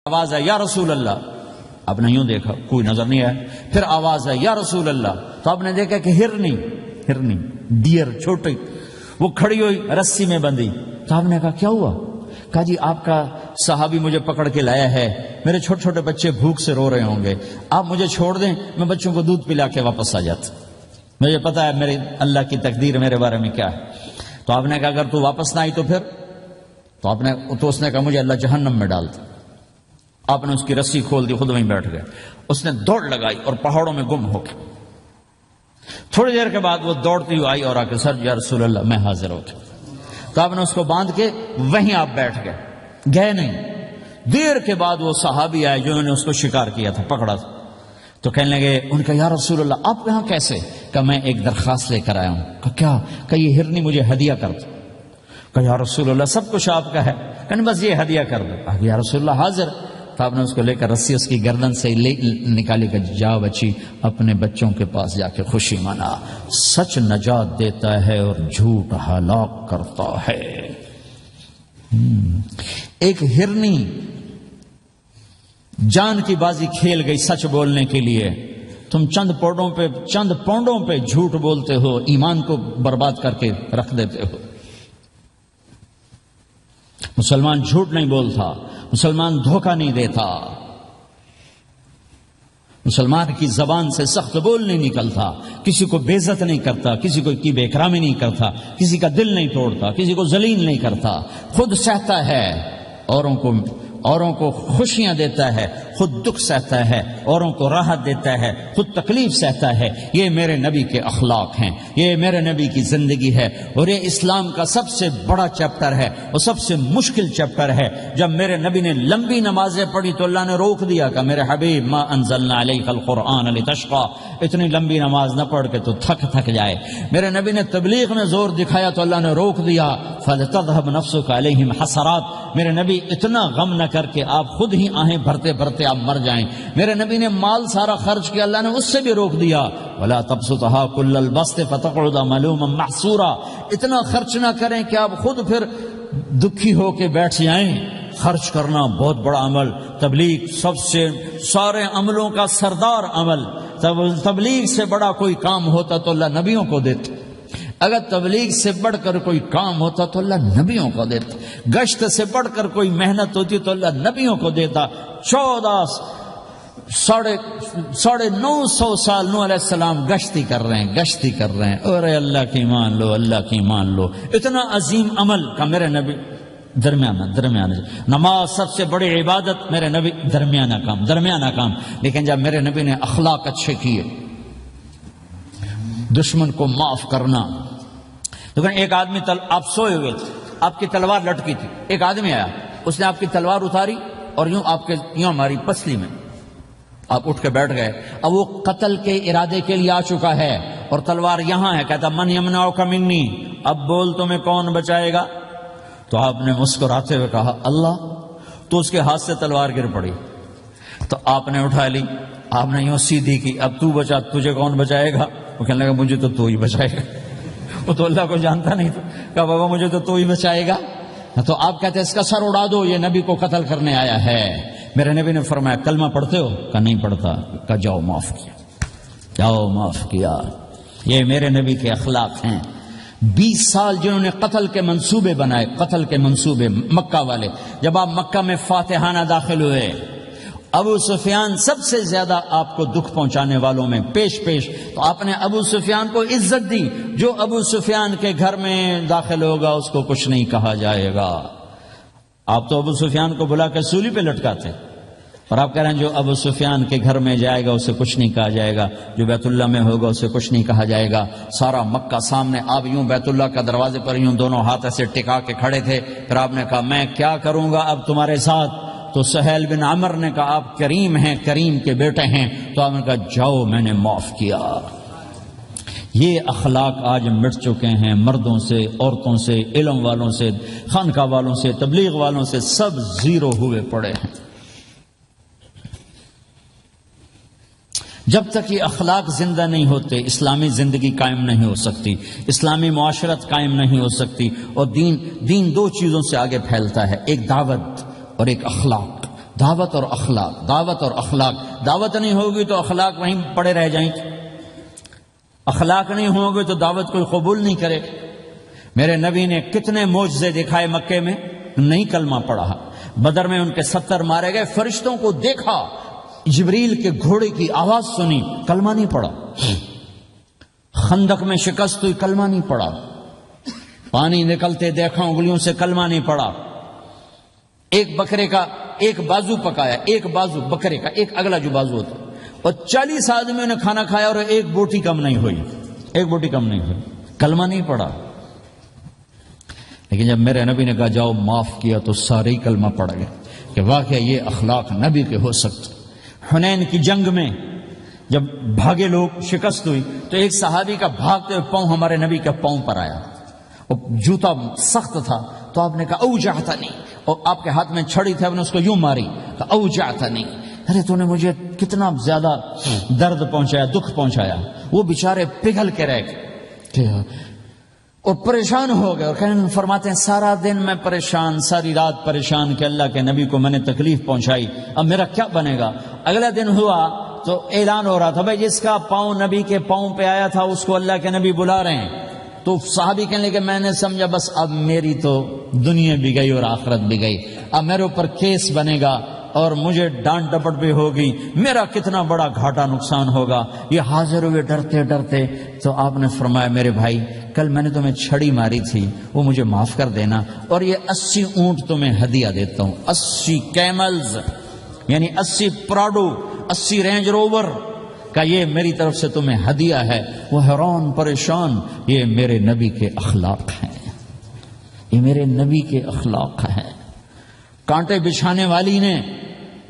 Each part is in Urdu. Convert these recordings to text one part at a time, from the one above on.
آواز ہے یا رسول اللہ، آپ نے یوں دیکھا کوئی نظر نہیں آیا، پھر آواز ہے یا رسول اللہ، تو آپ نے دیکھا کہ ہرنی ڈیئر چھوٹی وہ کھڑی ہوئی رسی میں بندھی، تو آپ نے کہا کیا ہوا؟ کہا جی آپ کا صحابی مجھے پکڑ کے لایا ہے، میرے چھوٹے چھوٹے بچے بھوک سے رو رہے ہوں گے، آپ مجھے چھوڑ دیں، میں بچوں کو دودھ پلا کے واپس آ جاتا، مجھے پتا ہے میرے اللہ کی تقدیر میرے بارے میں کیا ہے۔ تو آپ نے کہا اگر تو واپس نہ آئی تو پھر؟ تو اس نے کہا مجھے اللہ جہنم میں ڈال دے۔ آپ نے اس کی رسی کھول دی، خود وہیں بیٹھ گئے، اس نے دوڑ لگائی اور پہاڑوں میں گم ہو گئی۔ تھوڑی دیر کے بعد وہ دوڑتی ہوئی آئی اور آ کے سر یا رسول اللہ میں حاضر ہو گیا، تو آپ نے اس کو باندھ کے وہیں آپ بیٹھ گئے نہیں۔ دیر کے بعد وہ صحابی آئے جنہوں نے اس کو شکار کیا تھا، پکڑا تھا، تو کہنے لگے ان کا یا رسول اللہ آپ یہاں کیسے؟ کہ میں ایک درخواست لے کر آیا ہوں۔ کہ کیا؟ کہ یہ ہرنی مجھے ہدیہ کر دو۔ کہ یا رسول اللہ سب کچھ آپ کا ہے، کہ بس یہ ہدیہ کر دو۔ کہ یا رسول اللہ حاضر۔ تو آپ نے اس کو لے کر رسی اس کی گردن سے نکالی کہ جا بچی اپنے بچوں کے پاس جا کے خوشی منا، سچ نجات دیتا ہے اور جھوٹ ہلاک کرتا ہے۔ ایک ہرنی جان کی بازی کھیل گئی سچ بولنے کے لیے، تم چند پونڈوں پہ جھوٹ بولتے ہو، ایمان کو برباد کر کے رکھ دیتے ہو۔ مسلمان جھوٹ نہیں بولتا، مسلمان دھوکہ نہیں دیتا، مسلمان کی زبان سے سخت بول نہیں نکلتا، کسی کو بے عزت نہیں کرتا، کسی کو کی بے اکرامی نہیں کرتا، کسی کا دل نہیں توڑتا، کسی کو ذلیل نہیں کرتا، خود سہتا ہے، اوروں کو خوشیاں دیتا ہے، خود دکھ سہتا ہے، اوروں کو راحت دیتا ہے، خود تکلیف سہتا ہے۔ یہ میرے نبی کے اخلاق ہیں، یہ میرے نبی کی زندگی ہے، اور یہ اسلام کا سب سے بڑا چیپٹر ہے اور سب سے مشکل چیپٹر ہے۔ جب میرے نبی نے لمبی نمازیں پڑھی تو اللہ نے روک دیا کہ میرے حبیب ما انزلنا علیک القرآن لتشقى، اتنی لمبی نماز نہ پڑھ کے تو تھک جائے۔ میرے نبی نے تبلیغ میں زور دکھایا تو اللہ نے روک دیا فلتذهب نفسك علیہم حسرات، میرے نبی اتنا غم نہ کر کے آپ خود ہی آہیں بھرتے بھرتے آپ مر جائیں۔ میرے نبی نے مال سارا خرچ کیا، اللہ نے اس سے بھی روک دیا ولا تبسطها كل البسط فتقعد ملوما محسورا، اتنا خرچ نہ کریں کہ آپ خود پھر دکھی ہو کے بیٹھ جائیں۔ خرچ کرنا بہت بڑا عمل، تبلیغ سب سے سارے عملوں کا سردار عمل، تبلیغ سے بڑا کوئی کام ہوتا تو اللہ نبیوں کو دیتے، اگر تبلیغ سے بڑھ کر کوئی کام ہوتا تو اللہ نبیوں کو دیتا، گشت سے بڑھ کر کوئی محنت ہوتی تو اللہ نبیوں کو دیتا۔ 950 سال نوح علیہ السلام گشتی کر رہے ہیں، اور اللہ کی مان لو، اللہ کی مان لو، اتنا عظیم عمل کا میرے نبی درمیانہ نماز سب سے بڑی عبادت، میرے نبی درمیانہ کام، لیکن جب میرے نبی نے اخلاق اچھے کیے، دشمن کو معاف کرنا۔ لیکن ایک آدمی آپ سوئے ہوئے تھے، آپ کی تلوار لٹکی تھی، ایک آدمی آیا، اس نے آپ کی تلوار اتاری اور یوں ہماری پسلی میں، آپ اٹھ کے بیٹھ گئے، اب وہ قتل کے ارادے کے لیے آ چکا ہے اور تلوار یہاں ہے، کہتا من یمنعک منی، اب بول تمہیں کون بچائے گا؟ تو آپ نے مسکراتے ہوئے کہا اللہ، تو اس کے ہاتھ سے تلوار گر پڑی، تو آپ نے اٹھا لی، آپ نے یوں سیدھی کی، اب تو بچا، تجھے کون بچائے گا؟ وہ کہنے لگا مجھے تو ہی بچائے گا، وہ تو اللہ کو جانتا نہیں تھا، کہا بابا مجھے تو ہی بچائے گا۔ تو آپ کہتے ہیں اس کا سر اڑا دو، یہ نبی کو قتل کرنے آیا ہے۔ میرے نبی نے فرمایا کلمہ پڑھتے ہو؟ کہا نہیں پڑھتا۔ کہا جاؤ معاف کیا۔ یہ میرے نبی کے اخلاق ہیں۔ 20 سال جنہوں نے قتل کے منصوبے مکہ والے، جب آپ مکہ میں فاتحانہ داخل ہوئے، ابو سفیان سب سے زیادہ آپ کو دکھ پہنچانے والوں میں پیش، تو آپ نے ابو سفیان کو عزت دی، جو ابو سفیان کے گھر میں داخل ہوگا اس کو کچھ نہیں کہا جائے گا۔ آپ تو ابو سفیان کو بلا کے سولی پہ لٹکاتے، اور آپ کہہ رہے ہیں جو ابو سفیان کے گھر میں جائے گا اسے کچھ نہیں کہا جائے گا، جو بیت اللہ میں ہوگا اسے کچھ نہیں کہا جائے گا۔ سارا مکہ سامنے، آپ یوں بیت اللہ کا دروازے پر یوں دونوں ہاتھ ایسے ٹکا کے کھڑے تھے، پھر آپ نے کہا میں کیا کروں گا اب تمہارے ساتھ؟ تو سہیل بن عمر نے کہا آپ کریم ہیں، کریم کے بیٹے ہیں، تو آپ نے کہا جاؤ میں نے معاف کیا۔ یہ اخلاق آج مٹ چکے ہیں، مردوں سے، عورتوں سے، علم والوں سے، خانقاہ والوں سے، تبلیغ والوں سے، سب زیرو ہوئے پڑے ہیں۔ جب تک یہ اخلاق زندہ نہیں ہوتے اسلامی زندگی قائم نہیں ہو سکتی، اسلامی معاشرت قائم نہیں ہو سکتی، اور دین دو چیزوں سے آگے پھیلتا ہے، ایک دعوت اور ایک اخلاق۔ دعوت اور اخلاق، دعوت اور اخلاق. دعوت نہیں ہوگی تو اخلاق وہیں پڑے رہ جائیں گے، اخلاق نہیں ہوں گے تو دعوت کوئی قبول نہیں کرے. میرے نبی نے کتنے معجزے دکھائے مکے میں، نہیں کلمہ پڑھا. بدر میں ان کے 70 مارے گئے، فرشتوں کو دیکھا، جبریل کے گھوڑے کی آواز سنی، کلمہ نہیں پڑھا. خندق میں شکست ہوئی، کلمہ نہیں پڑھا. پانی نکلتے دیکھا، انگلیوں سے کلمہ نہیں پڑھا. ایک بکرے کا ایک بازو پکایا، ایک بازو بکرے کا، ایک اگلا جو بازو ہوتا، اور 40 آدمیوں نے کھانا کھایا اور ایک بوٹی کم نہیں ہوئی، ایک بوٹی کم نہیں ہوئی، کلمہ نہیں پڑھا. لیکن جب میرے نبی نے کہا جاؤ معاف کیا تو سارے ہی کلمہ پڑھ گئے کہ واقعہ یہ اخلاق نبی کے ہو سکتے. حنین کی جنگ میں جب بھاگے لوگ، شکست ہوئی، تو ایک صحابی کا بھاگتے ہوئے پاؤں ہمارے نبی کے پاؤں پر آیا، اور جوتا سخت تھا. تو آپ نے کہا اوجعتنی، اور آپ کے ہاتھ میں چھڑی تھی، آپ نے اس کو یوں ماری، کہا اوجعتنی، ارے تو نے مجھے کتنا زیادہ درد پہنچایا، دکھ پہنچایا. وہ بیچارے پگھل کے رہ گئے اور پریشان ہو گئے، اور فرماتے ہیں سارا دن میں پریشان، ساری رات پریشان کہ اللہ کے نبی کو میں نے تکلیف پہنچائی، اب میرا کیا بنے گا. اگلا دن ہوا تو اعلان ہو رہا تھا بھائی جس کا پاؤں نبی کے پاؤں پہ آیا تھا اس کو اللہ کے نبی بلا رہے ہیں. تو صحابی کہنے لگے میں نے سمجھا بس اب میری تو دنیا بھی گئی اور آخرت بھی گئی، اب میرے اوپر کیس بنے گا اور مجھے ڈانٹ ڈپٹ بھی ہوگی، میرا کتنا بڑا گھاٹا نقصان ہوگا. یہ حاضر ہوئے ڈرتے ڈرتے. تو آپ نے فرمایا میرے بھائی کل میں نے تمہیں چھڑی ماری تھی، وہ مجھے معاف کر دینا، اور یہ 80 اونٹ تمہیں ہدیہ دیتا ہوں، 80 کیملز یعنی 80 پراڈو، 80 رینج روور کا یہ میری طرف سے تمہیں ہدیہ ہے. وہ حیران پریشان، یہ میرے نبی کے اخلاق ہیں، یہ میرے نبی کے اخلاق ہیں. کانٹے بچھانے والی نے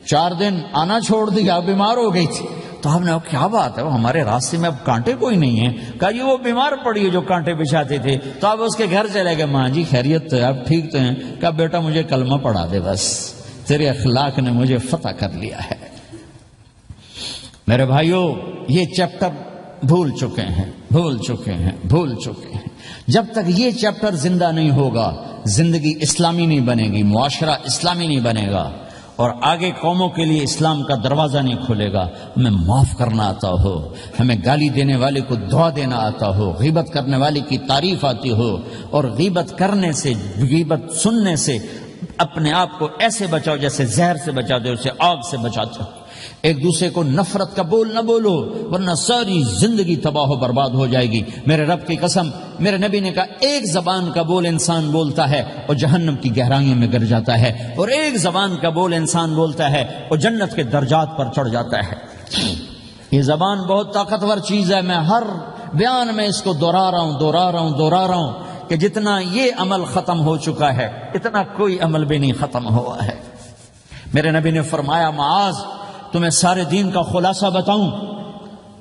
4 دن آنا چھوڑ دیا، بیمار ہو گئی تھی. تو آپ نے کہا کیا بات ہے، وہ ہمارے راستے میں اب کانٹے کوئی نہیں ہیں. کہا یہ وہ بیمار پڑی ہے جو کانٹے بچھاتے تھے. تو آپ اس کے گھر چلے گئے، ماں جی خیریت تو ہے، آپ ٹھیک تو ہیں؟ کہا بیٹا مجھے کلمہ پڑھا دے، بس تیرے اخلاق نے مجھے فتح کر لیا ہے. میرے بھائیوں یہ چیپٹر بھول چکے ہیں، بھول چکے ہیں، بھول چکے ہیں. جب تک یہ چیپٹر زندہ نہیں ہوگا زندگی اسلامی نہیں بنے گی، معاشرہ اسلامی نہیں بنے گا، اور آگے قوموں کے لیے اسلام کا دروازہ نہیں کھلے گا. ہمیں معاف کرنا آتا ہو، ہمیں گالی دینے والے کو دعا دینا آتا ہو، غیبت کرنے والے کی تعریف آتی ہو، اور غیبت کرنے سے، غیبت سننے سے اپنے آپ کو ایسے بچاؤ جیسے زہر سے بچا دے، اسے آگ سے بچاتے ہو. ایک دوسرے کو نفرت کا بول نہ بولو ورنہ ساری زندگی تباہ و برباد ہو جائے گی. میرے رب کی قسم، میرے نبی نے کہا ایک زبان کا بول انسان بولتا ہے اور جہنم کی گہرائیوں میں گر جاتا ہے، اور ایک زبان کا بول انسان بولتا ہے اور جنت کے درجات پر چڑھ جاتا ہے. یہ زبان بہت طاقتور چیز ہے. میں ہر بیان میں اس کو دہرا رہا ہوں کہ جتنا یہ عمل ختم ہو چکا ہے اتنا کوئی عمل بھی نہیں ختم ہوا ہے. میرے نبی نے فرمایا معاذ تمہیں سارے دین کا خلاصہ بتاؤں؟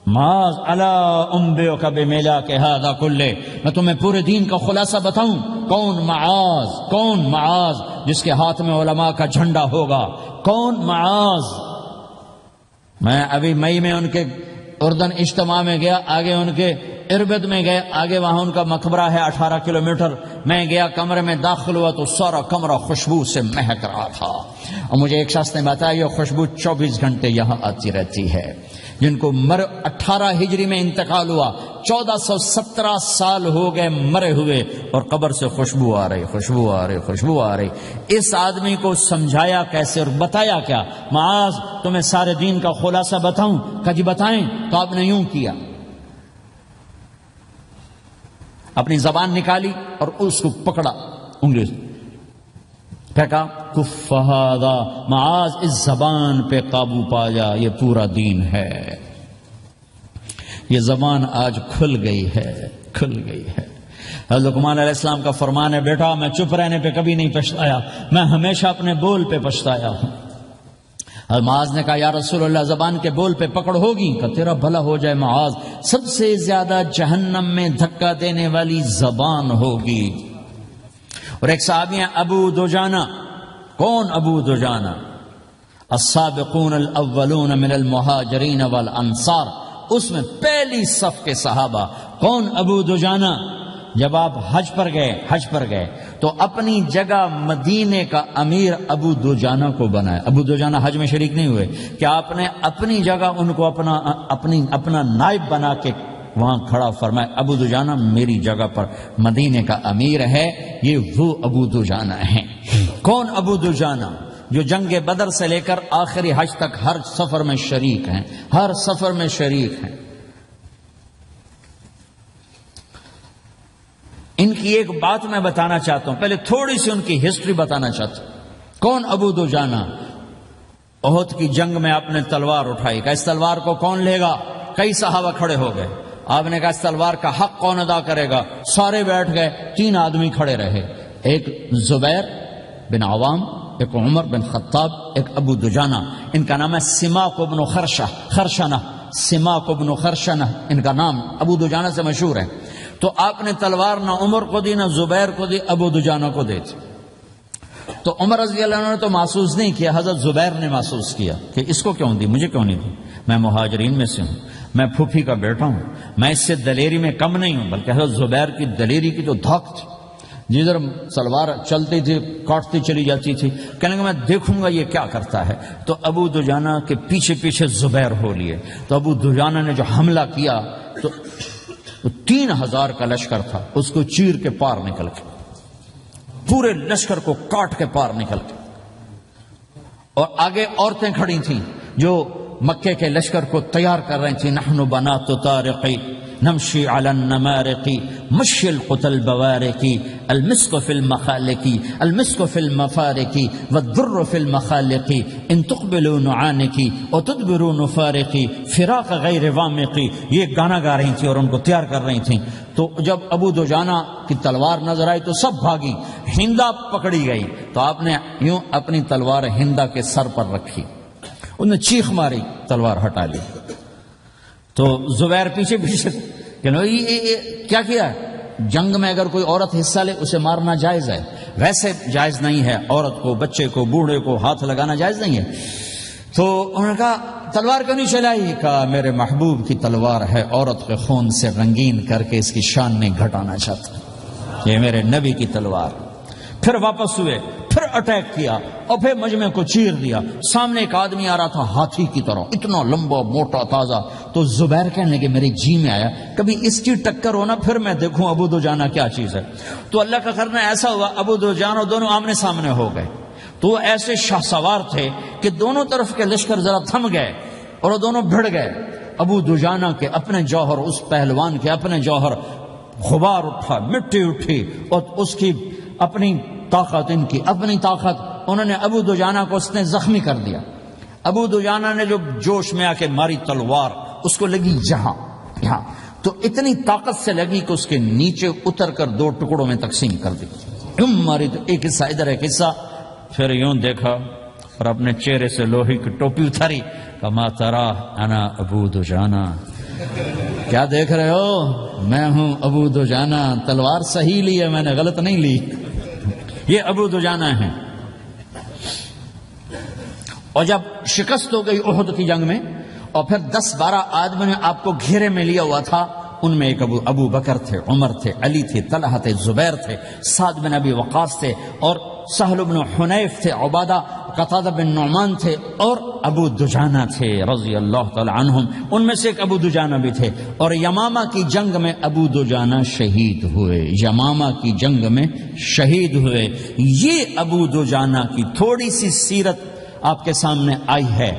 معاذ الا انبئک بملاک ھذا کلہ، میں تمہیں پورے دین کا خلاصہ بتاؤں؟ کون معاذ؟ کون معاذ جس کے ہاتھ میں علماء کا جھنڈا ہوگا؟ کون معاذ؟ میں ابھی مئی میں ان کے اردن اجتماع میں گیا، آگے ان کے اربد میں گئے، آگے وہاں ان کا مقبرہ ہے 18 کلومیٹر. میں گیا کمرے میں داخل ہوا تو سارا کمرہ خوشبو سے مہک رہا تھا، اور مجھے ایک شخص نے بتایا یہ خوشبو 24 گھنٹے یہاں آتی رہتی ہے. جن کو 18 ہجری میں انتقال ہوا، 1417 سال ہو گئے مرے ہوئے، اور قبر سے خوشبو آ رہی، خوشبو آ رہی، خوشبو آ رہی. اس آدمی کو سمجھایا کیسے اور بتایا کیا؟ معاذ تمہیں سارے دین کا خلاصہ بتاؤں؟ کہ جی بتائیں. تو آپ نے یوں کیا، اپنی زبان نکالی اور اس کو پکڑا انگلی سے، پھینکا، کف ھذا، معاذ اس زبان پہ قابو پا جا، یہ پورا دین ہے. یہ زبان آج کھل گئی ہے، کھل گئی ہے. حضرت لقمان علیہ السلام کا فرمان ہے بیٹا میں چپ رہنے پہ کبھی نہیں پچھتایا، میں ہمیشہ اپنے بول پہ پچھتایا ہوں. معاذ نے کہا یا رسول اللہ زبان کے بول پہ پکڑ ہوگی؟ کہ تیرا بھلا ہو جائے معاذ، سب سے زیادہ جہنم میں دھکا دینے والی زبان ہوگی. اور ایک صحابی ہیں ابو دجانہ. کون ابو دجانہ؟ السابقون الاولون من المہاجرین والانصار، اس میں پہلی صف کے صحابہ. کون ابو دجانہ؟ جب آپ حج پر گئے تو اپنی جگہ مدینے کا امیر ابو دجانہ کو بنایا. ابو دجانہ حج میں شریک نہیں ہوئے کہ آپ نے اپنی جگہ ان کو اپنا نائب بنا کے وہاں کھڑا فرمایا ابو دجانہ میری جگہ پر مدینے کا امیر ہے. یہ وہ ابو دجانہ ہیں. کون ابو دجانہ؟ جو جنگ بدر سے لے کر آخری حج تک ہر سفر میں شریک ہیں، ہر سفر میں شریک ہیں. ان کی ایک بات میں بتانا چاہتا ہوں، پہلے تھوڑی سی ان کی ہسٹری بتانا چاہتا ہوں. کون ابو دجانہ؟ احد کی جنگ میں آپ نے تلوار اٹھائی، کہ اس تلوار کو کون لے گا؟ کئی صحابہ کھڑے ہو گئے. آپ نے کہا اس تلوار کا حق کون ادا کرے گا؟ سارے بیٹھ گئے. 3 آدمی کھڑے رہے، ایک زبیر بن عوام، ایک عمر بن خطاب، ایک ابو دجانہ. ان کا نام ہے سماک بن خرشنہ. سماک بن خرشنہ ان کا نام ابو دجانہ سے مشہور ہے. تو آپ نے تلوار نہ عمر کو دی، نہ زبیر کو دی، ابو دجانہ کو دی تھی. تو عمر رضی اللہ عنہ نے تو محسوس نہیں کیا، حضرت زبیر نے محسوس کیا کہ اس کو کیوں دی، مجھے کیوں نہیں دی؟ میں مہاجرین میں سے ہوں، میں پھوپھی کا بیٹا ہوں، میں اس سے دلیری میں کم نہیں ہوں. بلکہ حضرت زبیر کی دلیری کی تو دھاک تھی، جدھر سلوار چلتی تھی کاٹتی چلی جاتی تھی. کہنے کہ میں دیکھوں گا یہ کیا کرتا ہے. تو ابو دجانہ کے پیچھے پیچھے زبیر ہو لیے. تو ابو دجانہ نے جو حملہ کیا تو 3000 کا لشکر تھا، اس کو چیر کے پار نکل کے، پورے لشکر کو کاٹ کے پار نکل کے. اور آگے عورتیں کھڑی تھیں جو مکے کے لشکر کو تیار کر رہی تھیں. نحن بنات طارق نمشی علی النمارق مشی القتل بوارق المسك في المخالق المسك في المفارق والضر في المخالق ان تقبلوا نعانق وتدبروا نفارق فراق غیر وامق. یہ گانا گا رہی تھی اور ان کو تیار کر رہی تھیں. تو جب ابو دجانہ کی تلوار نظر آئی تو سب بھاگی. ہندا پکڑی گئی تو آپ نے یوں اپنی تلوار ہندا کے سر پر رکھی، انہوں نے چیخ ماری، تلوار ہٹا لی. تو زبیر پیچھے پیچھے کہ کیا کیا؟ جنگ میں اگر کوئی عورت حصہ لے اسے مارنا جائز ہے، ویسے جائز نہیں ہے عورت کو، بچے کو، بوڑھے کو ہاتھ لگانا جائز نہیں ہے. تو انہوں نے کہا تلوار کیوں نہیں چلائی؟ کہا میرے محبوب کی تلوار ہے، عورت کے خون سے رنگین کر کے اس کی شان نہیں گھٹانا چاہتا، یہ میرے نبی کی تلوار. پھر واپس ہوئے، پھر اٹیک کیا اور پھر مجمع کو چیر دیا. سامنے ایک آدمی آ رہا تھا ہاتھی کی طرح، اتنا لمبا موٹا تازہ. تو زبیر کہنے لگے میرے جی میں آیا کبھی اس کی ٹکر ہونا پھر میں دیکھوں ابو دجانہ کیا چیز ہے. تو اللہ کا کرنا ایسا ہوا ابو دجانہ دونوں آمنے سامنے ہو گئے. تو وہ ایسے شاہ سوار تھے کہ دونوں طرف کے لشکر ذرا تھم گئے اور وہ دونوں بھڑ گئے. ابو دجانہ کے اپنے جوہر، اس پہلوان کے اپنے جوہر، غبار اٹھا، مٹی اٹھی، اور اس کی اپنی طاقت، ان کی اپنی طاقت. انہوں نے ابو دجانہ کو اس نے زخمی کر دیا. ابو دجانہ نے جو جوش میں آ کے ماری تلوار، اس کو لگی یہاں، تو اتنی طاقت سے لگی کہ اس کے نیچے اتر کر 2 ٹکڑوں میں تقسیم کر دی. ماری تو ایک حصہ ادھر، ایک حصہ. پھر یوں دیکھا اور اپنے چہرے سے لوہے کی ٹوپی اتاری. کما ترا انا ابو دجانہ، کیا دیکھ رہے ہو؟ میں ہوں ابو دجانہ. تلوار صحیح لی ہے میں نے، غلط نہیں لی. یہ ابو دجانہ ہیں. اور جب شکست ہو گئی احد کی جنگ میں اور پھر 10-12 آدمی نے آپ کو گھیرے میں لیا ہوا تھا، ان میں ایک ابو بکر تھے، عمر تھے، علی تھے، طلحہ تھے، زبیر تھے، سعد بن ابی وقاص تھے، اور سہل بن حنیف تھے، عبادہ قتادہ بن نعمان تھے، اور ابو دجانہ تھے رضی اللہ تعالی عنہم. ان میں سے ایک ابو دجانہ بھی تھے. اور یمامہ کی جنگ میں ابو دجانہ شہید ہوئے. یمامہ کی جنگ میں شہید ہوئے. یہ ابو دجانہ کی تھوڑی سی سیرت آپ کے سامنے آئی ہے.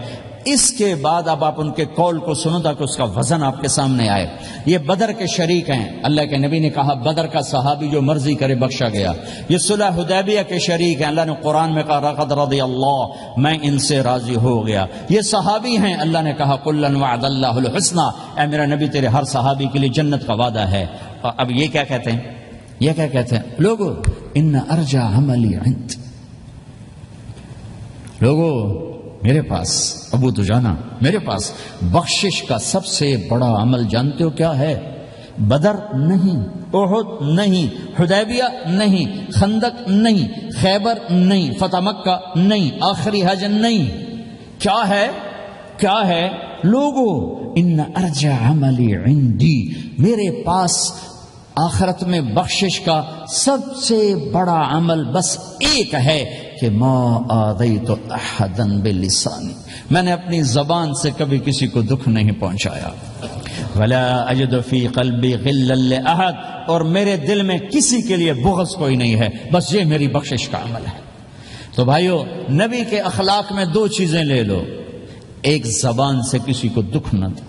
اس کے بعد اب آپ ان کے قول کو سنو تاکہ اس کا وزن آپ کے سامنے آئے. یہ بدر کے شریک ہیں. اللہ کے نبی نے کہا بدر کا صحابی جو مرضی کرے بخشا گیا. یہ صلح حدیبیہ کے شریک ہیں. اللہ نے قرآن میں کہا لقد رضی اللہ، میں ان سے راضی ہو گیا. یہ صحابی ہیں. اللہ نے کہا کلا وعد اللہ الحسنى، اے میرا نبی تیرے ہر صحابی کے لیے جنت کا وعدہ ہے. اور اب یہ کیا کہتے ہیں؟ یہ کیا کہتے ہیں لوگو؟ ان ارجع عملی عند، لوگو میرے پاس، ابو دجانہ میرے پاس بخشش کا سب سے بڑا عمل جانتے ہو کیا ہے؟ بدر نہیں، احد نہیں، حدیبیہ نہیں، خندق نہیں، خیبر نہیں، فتح مکہ نہیں، آخری حج نہیں. کیا ہے؟ کیا ہے لوگو؟ ان ارجع عملی عندی، میرے پاس آخرت میں بخشش کا سب سے بڑا عمل بس ایک ہے کہ ما آذیت احدا بلسانی، میں نے اپنی زبان سے کبھی کسی کو دکھ نہیں پہنچایا. ولا اجد فی قلبی غلا لاحد، اور میرے دل میں کسی کے لیے بغض کوئی نہیں ہے، بس یہ میری بخشش کا عمل ہے. تو بھائیو، نبی کے اخلاق میں دو چیزیں لے لو، ایک زبان سے کسی کو دکھ نہ دے،